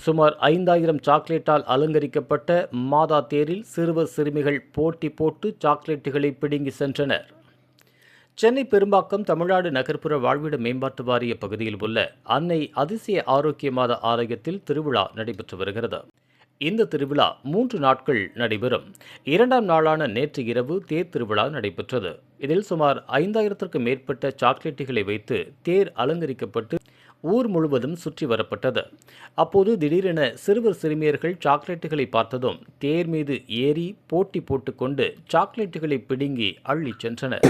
சுமார் 5000 சாக்லேட்டால் அலங்கரிக்கப்பட்ட மாதா தேரில் சிறுவர் சிறுமிகள் போட்டி போட்டு சாக்லேட்டுகளை பிடுங்கி சென்றனர். சென்னை பெரும்பாக்கம் தமிழ்நாடு நகர்ப்புற வாழ்விட மேம்பாட்டு வாரிய பகுதியில் உள்ள அன்னை அதிசய ஆரோக்கிய மாதா ஆலயத்தில் திருவிழா நடைபெற்று வருகிறது. இந்த திருவிழா 3 நாட்கள் நடைபெறும். 2ஆம் நாளான நேற்று இரவு தேர் திருவிழா நடைபெற்றது. இதில் சுமார் 5000க்கும் மேற்பட்ட சாக்லேட்டுகளை வைத்து தேர் அலங்கரிக்கப்பட்டு ஊர் முழுவதும் சுற்றி வரப்பட்டது. அப்போது திடீரென சிறுவர் சிறுமியர்கள் சாக்லேட்டுகளை பார்த்ததும் தேர் மீது ஏறி போட்டி போட்டுக்கொண்டு சாக்லேட்டுகளை பிடுங்கி அள்ளிச் சென்றனர்.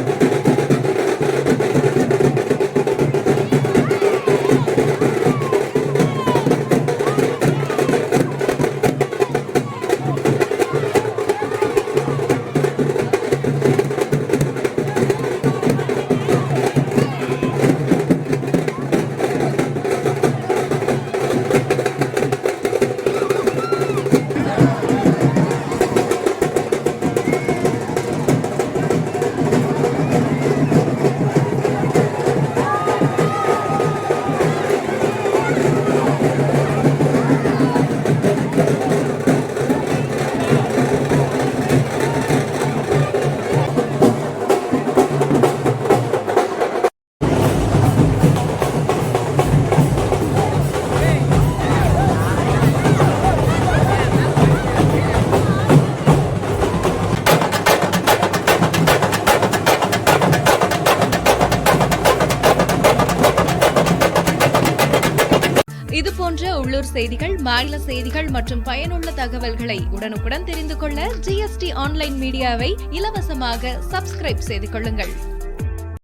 இதுபோன்ற உள்ளூர் செய்திகள், மாநில செய்திகள் மற்றும் பயனுள்ள தகவல்களை உடனுக்குடன் தெரிந்து கொள்ள GST ஆன்லைன் மீடியாவை இலவசமாக சப்ஸ்கிரைப் செய்து கொள்ளுங்கள்.